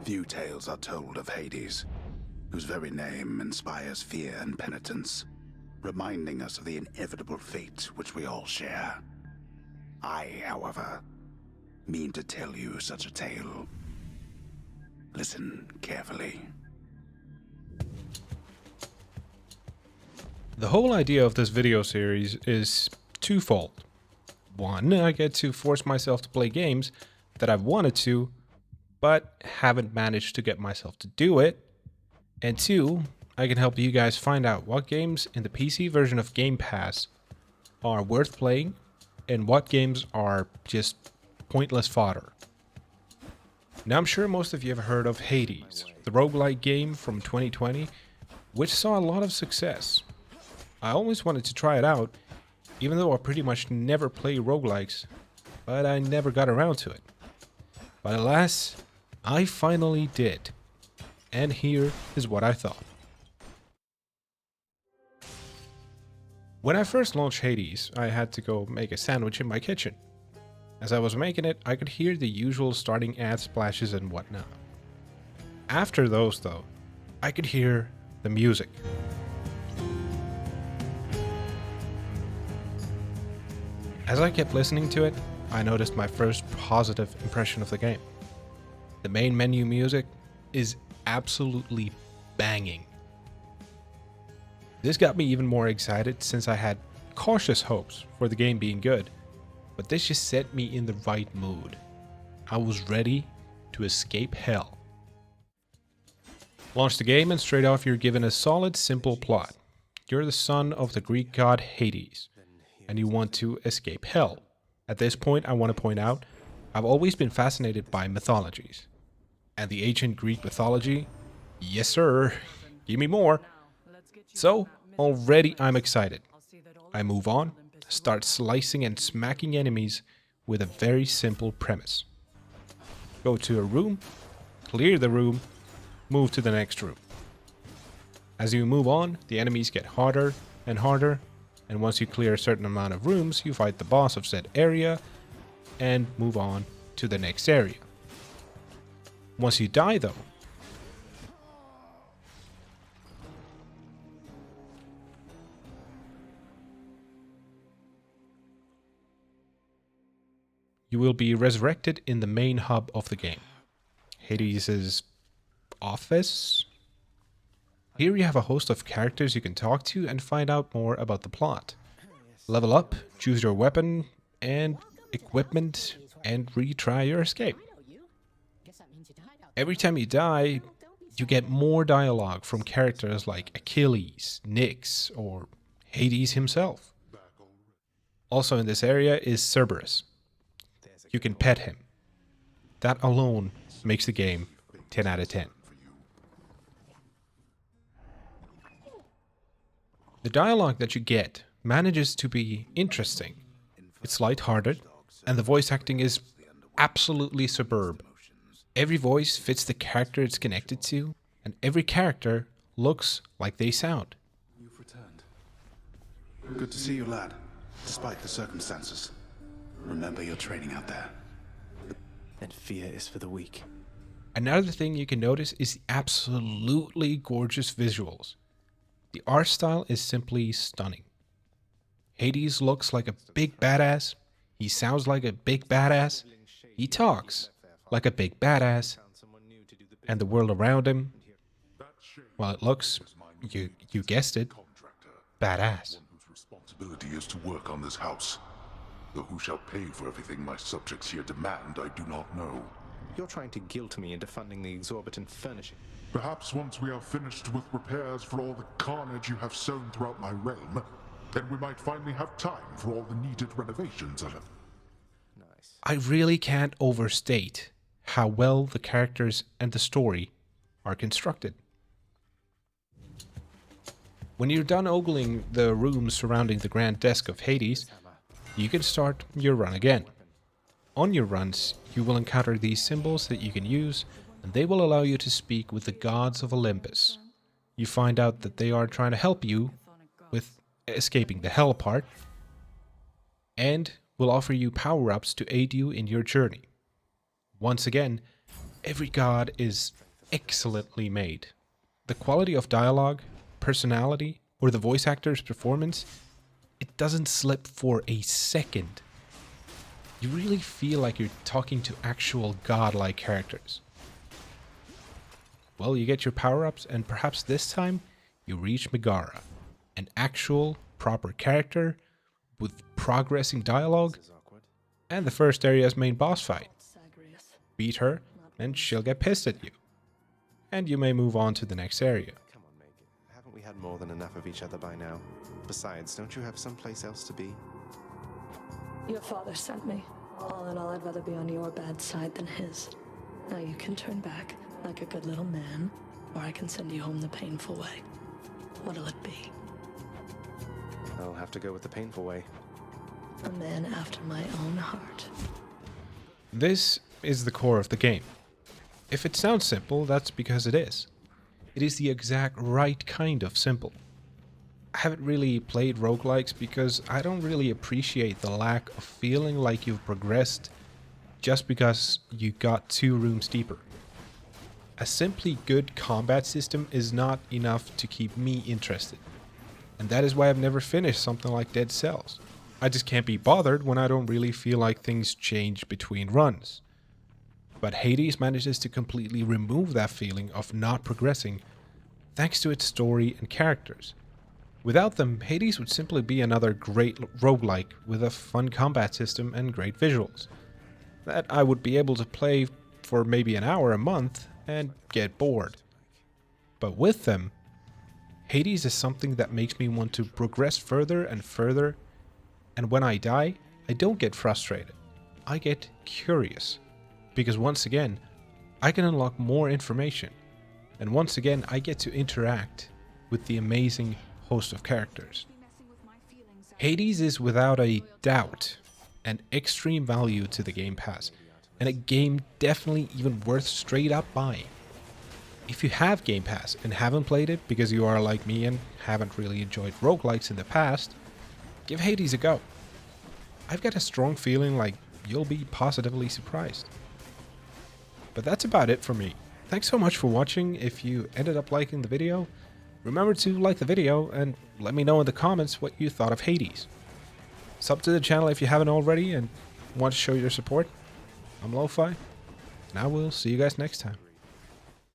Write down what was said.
Few tales are told of Hades, whose very name inspires fear and penitence, reminding us of the inevitable fate which we all share. I, however, mean to tell you such a tale. Listen carefully. The whole idea of this video series is twofold. One, I get to force myself to play games that I've wanted to, but haven't managed to get myself to do it. And two, I can help you guys find out what games in the PC version of Game Pass are worth playing and what games are just pointless fodder. Now I'm sure most of you have heard of Hades, the roguelike game from 2020, which saw a lot of success. I always wanted to try it out, even though I pretty much never play roguelikes, but I never got around to it. But alas, I finally did. And here is what I thought. When I first launched Hades, I had to go make a sandwich in my kitchen. As I was making it, I could hear the usual starting ad splashes and whatnot. After those though, I could hear the music. As I kept listening to it, I noticed my first positive impression of the game. The main menu music is absolutely banging. This got me even more excited since I had cautious hopes for the game being good, but this just set me in the right mood. I was ready to escape hell. Launch the game and straight off you're given a solid, simple plot. You're the son of the Greek god Hades, and you want to escape hell. At this point, I want to point out, I've always been fascinated by mythologies. And the ancient Greek mythology, yes sir, give me more. So, already I'm excited. I move on, start slicing and smacking enemies with a very simple premise. Go to a room, clear the room, move to the next room. As you move on, the enemies get harder and harder, and once you clear a certain amount of rooms, you fight the boss of said area and move on to the next area. Once you die though, you will be resurrected in the main hub of the game, Hades' office. Here you have a host of characters you can talk to and find out more about the plot. Level up, choose your weapon and equipment, and retry your escape. Every time you die, you get more dialogue from characters like Achilles, Nyx, or Hades himself. Also in this area is Cerberus. You can pet him. That alone makes the game 10 out of 10. The dialogue that you get manages to be interesting. It's lighthearted, and the voice acting is absolutely superb. Every voice fits the character it's connected to, and every character looks like they sound. You've returned. Good to see you, lad, despite the circumstances. Remember your training out there. And fear is for the weak. Another thing you can notice is the absolutely gorgeous visuals. The art style is simply stunning. Hades looks like a big badass, he sounds like a big badass, he talks like a big badass, and the world around him, well, it looks, you guessed it, badass. Whose responsibility is to work on this house. Though who shall pay for everything my subjects here demand, I do not know. You're trying to guilt me into funding the exorbitant furnishing. Perhaps once we are finished with repairs for all the carnage you have sown throughout my realm, then we might finally have time for all the needed renovations of it. Nice. I really can't overstate how well the characters and the story are constructed. When you're done ogling the rooms surrounding the grand desk of Hades, you can start your run again. On your runs, you will encounter these symbols that you can use, and they will allow you to speak with the gods of Olympus. You find out that they are trying to help you with escaping the hell part, and will offer you power-ups to aid you in your journey. Once again, Every god is excellently made. The quality of dialogue, personality, or the voice actor's performance, it doesn't slip for a second. You really feel like you're talking to actual godlike characters. Well, you get your power-ups, and perhaps this time you reach Megara, an actual, proper character with progressing dialogue, and the first area's main boss fight. Beat her, and she'll get pissed at you. And you may move on to the next area. Come on, make it. Haven't we had more than enough of each other by now? Besides, don't you have someplace else to be? Your father sent me. All in all, I'd rather be on your bad side than his. Now you can turn back like a good little man, or I can send you home the painful way. What'll it be? I'll have to go with the painful way. A man after my own heart. This is the core of the game. If it sounds simple, that's because it is. It is the exact right kind of simple. I haven't really played roguelikes because I don't really appreciate the lack of feeling like you've progressed just because you got 2 rooms deeper. A simply good combat system is not enough to keep me interested. And that is why I've never finished something like Dead Cells. I just can't be bothered when I don't really feel like things change between runs. But Hades manages to completely remove that feeling of not progressing thanks to its story and characters. Without them, Hades would simply be another great roguelike with a fun combat system and great visuals that I would be able to play for maybe an hour a month and get bored. But with them, Hades is something that makes me want to progress further and further, and when I die, I don't get frustrated. I get curious. Because once again, I can unlock more information, and once again, I get to interact with the amazing host of characters. Hades is without a doubt an extreme value to the Game Pass, and a game definitely even worth straight up buying. If you have Game Pass and haven't played it because you are like me and haven't really enjoyed roguelikes in the past, give Hades a go. I've got a strong feeling like you'll be positively surprised. But that's about it for me. Thanks so much for watching. If you ended up liking the video, remember to like the video and let me know in the comments what you thought of Hades. Sub to the channel if you haven't already and want to show your support. I'm LowFigh, and I will see you guys next time.